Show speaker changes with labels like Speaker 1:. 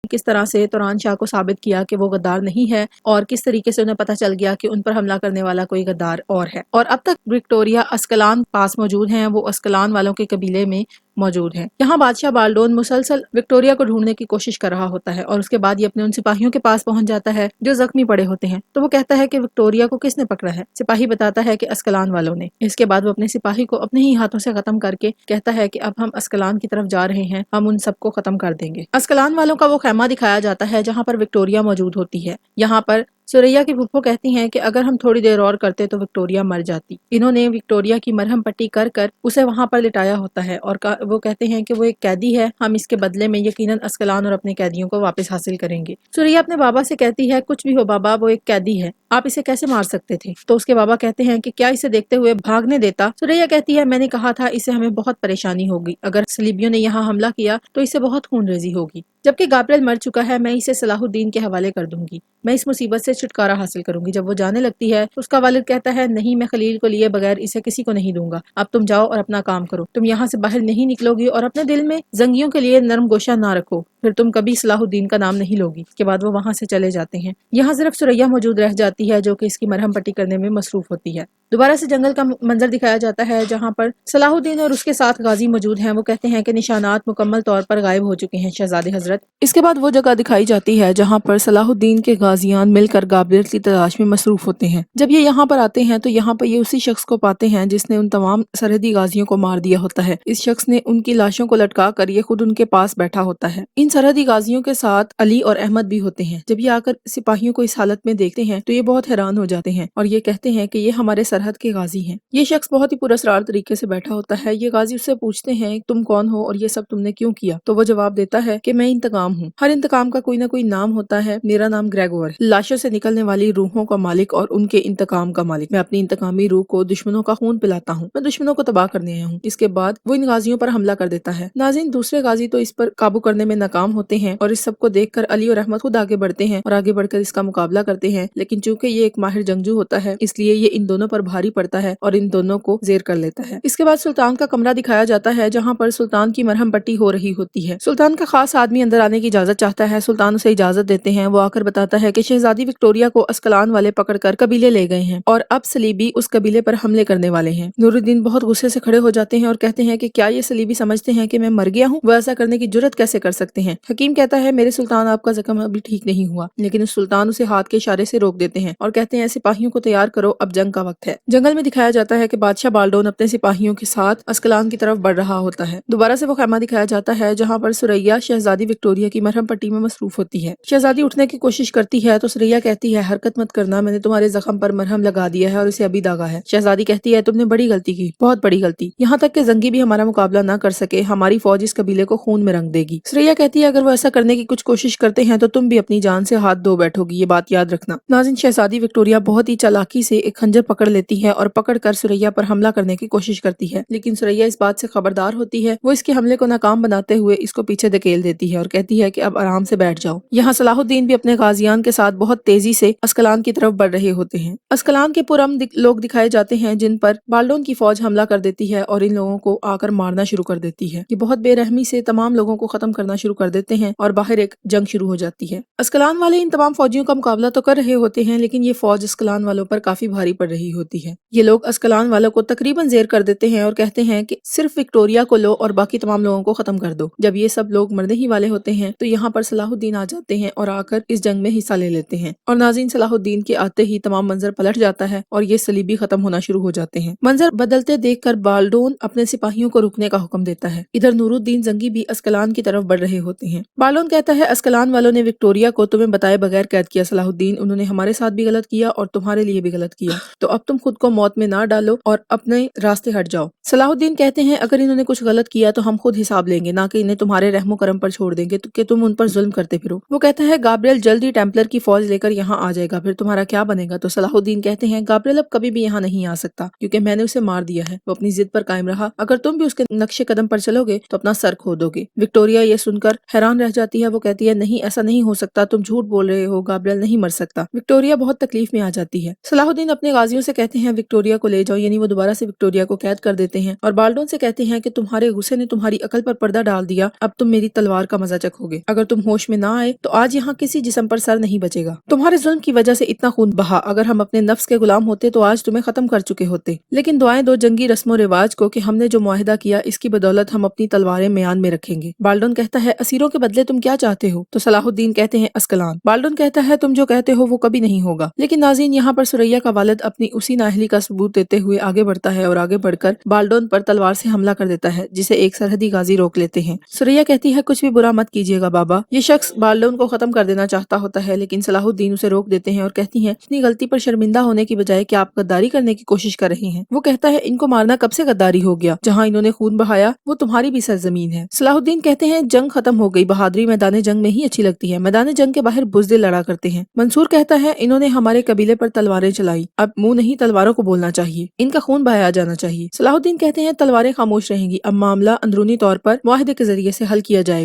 Speaker 1: किस तरह से तुरान शाह को साबित किया कि वो गद्दार नहीं है और किस तरीके से उन्हें पता चल गया कि उन पर हमला करने वाला कोई गद्दार और है। और अब तक विक्टोरिया अस्कलान पास मौजूद हैं, वो अस्कलान वालों के कबीले में मौजूद है। यहाँ बादशाह बाल्डोन मुसलसल विक्टोरिया को ढूंढने की कोशिश कर रहा होता है और उसके बाद ये अपने उन सिपाहियों के पास पहुंच जाता है जो जख्मी पड़े होते हैं। तो वो कहता है कि विक्टोरिया को किसने पकड़ा है। सिपाही बताता है कि अस्कलान वालों ने। इसके बाद वो अपने सिपाही को अपने ही हाथों से खत्म करके कहता है कि अब हम अस्कलान की तरफ जा रहे हैं, हम उन सबको खत्म कर देंगे। अस्कलान वालों का वो खैमा दिखाया जाता है जहाँ पर विक्टोरिया मौजूद होती है। यहाँ पर सुरैया की फूफो कहती हैं कि अगर हम थोड़ी देर और करते तो विक्टोरिया मर जाती। इन्होंने विक्टोरिया की मरहम पट्टी कर कर उसे वहां पर लिटाया होता है और वो कहते हैं कि वो एक कैदी है, हम इसके बदले में यकीनन अस्कलान और अपने कैदियों को वापस हासिल करेंगे। सुरैया अपने बाबा से कहती है कुछ भी हो बाबा, वो एक कैदी है, आप इसे कैसे मार सकते थे। तो उसके बाबा कहते हैं कि क्या इसे देखते हुए भागने देता। सुरैया कहती है मैंने कहा था इसे हमें बहुत परेशानी होगी, अगर सलीबियों ने यहाँ हमला किया तो इसे बहुत खूनरेजी होगी, जबकि गाब्रिएल मर चुका है, मैं इसे सलाहुद्दीन के हवाले कर दूंगी, मैं इस मुसीबत से छुटकारा हासिल करूंगी। जब वो जाने लगती है तो उसका वालिद कहता है नहीं, मैं खलील को लिए बगैर इसे किसी को नहीं दूंगा, अब तुम जाओ और अपना काम करो, तुम यहाँ से बाहर नहीं निकलोगी और अपने दिल में जंगियों के लिए नरम गोशा ना रखो, फिर तुम कभी सलाहुद्दीन का नाम नहीं लोगी। इसके बाद वो वहाँ से चले जाते हैं। यहाँ सिर्फ सुरैया मौजूद रह जाती है जो कि इसकी मरहम पट्टी करने में मसरूफ होती है। दोबारा से जंगल का मंजर दिखाया जाता है जहाँ पर सलाहुद्दीन और उसके साथ गाजी मौजूद हैं। वो कहते हैं कि निशानात मुकम्मल तौर पर गायब हो चुके हैं शहजादे हजरत। इसके बाद वो जगह दिखाई जाती है जहाँ पर सलाहुद्दीन के गाजियान मिलकर गाब्रिएल की तलाश में मसरूफ होते हैं। जब ये यहाँ पर आते हैं तो यहाँ पर ये उसी शख्स को पाते हैं जिसने उन तमाम सरहदी गाजियों को मार दिया होता है। इस शख्स ने उनकी लाशों को लटका कर ये खुद उनके पास बैठा होता है। इन सरहदी गाजियों के साथ अली और अहमद भी होते हैं। जब ये आकर सिपाहियों को इस हालत में देखते हैं तो ये बहुत हैरान हो जाते हैं और ये कहते हैं कि ये हमारे सरहद के गाजी हैं। ये शख्स बहुत ही पुरस्कार तरीके से बैठा होता है। ये गाजी उससे पूछते हैं तुम कौन हो और ये सब तुमने क्यों किया। तो वो जवाब देता है कि मैं इंतकाम हूँ, हर इंतकाम का कोई ना कोई नाम होता है, मेरा नाम ग्रेगोर है, लाशों से निकलने वाली रूहों का मालिक और उनके इंतकाम का मालिक। मैं अपनी इंतकामी रूह को दुश्मनों का खून पिलाता हूँ, मैं दुश्मनों को तबाह करने आया हूँ। इसके बाद वो इन गाजियों पर हमला कर देता है। नाज़रीन, दूसरे गाजी तो इस पर काबू करने में नाकाम होते हैं और इस सब को देखकर अली और अहमद खुद आगे बढ़ते हैं और आगे बढ़कर इसका मुकाबला करते हैं। लेकिन चूंकि ये एक माहिर जंगजू होता है इसलिए ये इन दोनों पर भारी पड़ता है और इन दोनों को जेर कर लेता है। इसके बाद सुल्तान का कमरा दिखाया जाता है जहाँ पर सुल्तान की मरहम पट्टी हो रही होती है। सुल्तान का खास आदमी अंदर आने की इजाजत चाहता है। सुल्तान उसे इजाजत देते हैं। वो आकर बताता है कि शहजादी विक्टोरिया को अस्कलान वाले पकड़कर कबीले ले गए हैं और अब सलीबी उस कबीले पर हमले करने वाले हैं। नूरुद्दीन बहुत गुस्से से खड़े हो जाते हैं और कहते हैं कि क्या ये सलीबी समझते हैं कि मैं मर गया हूँ, वो ऐसा करने की जुर्रत कैसे कर सकते हैं। हकीम कहता है मेरे सुल्तान, आपका जख्म अभी ठीक नहीं हुआ। लेकिन उस सुल्तान उसे हाथ के इशारे से रोक देते हैं और कहते हैं सिपाहियों को तैयार करो, अब जंग का वक्त है। जंगल में दिखाया जाता है कि बादशाह बाल्डोन अपने सिपाहियों के साथ अस्कलान की तरफ बढ़ रहा होता है। दोबारा से वो खैमा दिखाया जाता है जहाँ पर सुरैया शहजादी विक्टोरिया की मरहम पट्टी में मसरूफ होती है। शहजादी उठने की कोशिश करती है तो सुरैया कहती है हरकत मत करना, मैंने तुम्हारे जख्म पर मरहम लगा दिया है और इसे अभी दागा है। शहजादी कहती है तुमने बड़ी गलती की, बहुत बड़ी गलती, यहाँ तक कि जंगी भी हमारा मुकाबला न कर सके, हमारी फौज इस कबीले को खून में रंग देगी। सुरैया कहती है अगर वो ऐसा करने की कुछ कोशिश करते हैं तो तुम भी अपनी जान से हाथ धो बैठोगी, ये बात याद रखना। नाज़रीन, शहजादी विक्टोरिया बहुत ही चालाकी से एक खंजर पकड़ लेती है और पकड़कर सुरैया पर हमला करने की कोशिश करती है। लेकिन सुरैया इस बात से खबरदार होती है। वो इसके हमले को नाकाम बनाते हुए इसको पीछे धकेल देती है और कहती है कि अब आराम से बैठ जाओ। यहाँ सलाहुद्दीन भी अपने गाजियान के साथ बहुत तेजी से अस्कलान की तरफ बढ़ रहे होते हैं। अस्कलान के पुरम लोग दिखाए जाते हैं जिन पर बाल्डोन की फौज हमला कर देती है और इन लोगों को आकर मारना शुरू कर देती है। ये बहुत बेरहमी से तमाम लोगों को खत्म करना शुरू कर देते हैं और बाहर एक जंग शुरू हो जाती है। अस्कलान वाले इन तमाम फौजियों का मुकाबला तो कर रहे होते हैं लेकिन ये फौज अस्कलान वालों पर काफी भारी पड़ रही होती है। ये लोग अस्कलान वालों को तकरीबन जेर कर देते हैं और कहते हैं कि सिर्फ विक्टोरिया को लो और बाकी तमाम लोगों को खत्म कर दो। जब ये सब लोग मरने ही वाले होते हैं तो यहाँ पर सलाहुद्दीन आ जाते हैं और आकर इस जंग में हिस्सा ले लेते हैं। और नाज़रीन, सलाहुद्दीन के आते ही तमाम मंजर पलट जाता है और ये सलीबी खत्म होना शुरू हो जाते हैं। मंजर बदलते देखकर बाल्डोन अपने सिपाहियों को रुकने का हुक्म देता है। इधर नूरुद्दीन जंगी भी अस्कलान की तरफ बढ़ रहे होते हैं। बाल्डोन कहता है अस्कलान वालों ने विक्टोरिया को तुम्हें बताए बगैर कैद किया सलाहुद्दीन, उन्होंने हमारे साथ भी गलत किया और तुम्हारे लिए भी गलत किया, तो अब तुम खुद को मौत में ना डालो और अपने रास्ते हट जाओ। सलाहुद्दीन कहते हैं अगर इन्होंने कुछ गलत किया तो हम खुद हिसाब लेंगे, ना कि इन्हें तुम्हारे रहमो करम पर छोड़ देंगे कि तुम उन पर जुल्म करते फिरो। वो कहता है गाब्रिएल जल्द ही टेम्पलर की फौज लेकर यहाँ आ जाएगा, फिर तुम्हारा क्या बनेगा। तो सलाहुद्दीन कहते हैं गाब्रिएल अब कभी भी यहाँ नहीं आ सकता क्योंकि मैंने उसे मार दिया है। वो अपनी जिद पर कायम रहा, अगर तुम भी उसके नक्शे कदम पर चलोगे तो अपना सर खो दोगे। विक्टोरिया ये सुनकर حیران رہ جاتی ہے۔ وہ کہتی ہے نہیں ایسا نہیں ہو سکتا، تم جھوٹ بول رہے ہو، گابریل نہیں مر سکتا۔ وکٹوریا بہت تکلیف میں آ جاتی ہے۔ صلاح الدین اپنے غازیوں سے کہتے ہیں وکٹوریا کو لے جاؤ، یعنی وہ دوبارہ سے وکٹوریا کو قید کر دیتے ہیں اور بالڈون سے کہتے ہیں کہ تمہارے غصے نے تمہاری عقل پر پردہ ڈال دیا، اب تم میری تلوار کا مزہ چکھو گے۔ اگر تم ہوش میں نہ آئے تو آج یہاں کسی جسم پر سر نہیں بچے گا۔ تمہارے ظلم کی وجہ سے اتنا خون بہا، اگر ہم اپنے نفس کے غلام ہوتے تو آج تمہیں ختم کر چکے ہوتے، لیکن دعائیں دو جنگی رسم و رواج کو کہ ہم نے جو معاہدہ کیا اس کی بدولت ہم اپنی تلواریں میان میں رکھیں گے۔ بالڈون کہتا ہے اسیروں کے بدلے تم کیا چاہتے ہو؟ تو صلاح الدین کہتے ہیں اسکلان۔ بالڈون کہتا ہے تم جو کہتے ہو وہ کبھی نہیں ہوگا۔ لیکن ناظرین یہاں پر سریا کا والد اپنی اسی نااہلی کا ثبوت دیتے ہوئے آگے بڑھتا ہے اور آگے بڑھ کر بالڈون پر تلوار سے حملہ کر دیتا ہے، جسے ایک سرحدی غازی روک لیتے ہیں۔ سریا کہتی ہے کچھ بھی برا مت کیجیے گا بابا، یہ شخص بالڈون کو ختم کر دینا چاہتا ہوتا ہے، لیکن صلاح الدین اسے روک دیتے ہیں اور کہتی ہیں اپنی غلطی پر شرمندہ ہونے کی بجائے کہ آپ غداری کرنے کی کوشش کر رہے ہیں۔ وہ کہتا ہے ان کو مارنا کب سے غداری ہو گیا، جہاں انہوں نے خون بہایا وہ تمہاری بھی سرزمین ہے۔ صلاح الدین کہتے ہیں جنگ ختم ہو گئی، بہادری میدان جنگ میں ہی اچھی لگتی ہے، میدان جنگ کے باہر بزدل لڑا کرتے ہیں۔ منصور کہتا ہے انہوں نے ہمارے قبیلے پر تلواریں چلائی، اب منہ نہیں تلواروں کو بولنا چاہیے، ان کا خون بہایا جانا چاہیے۔ صلاح الدین کہتے ہیں تلواریں خاموش رہیں گی، اب معاملہ اندرونی طور پر معاہدے کے ذریعے سے حل کیا جائے گا۔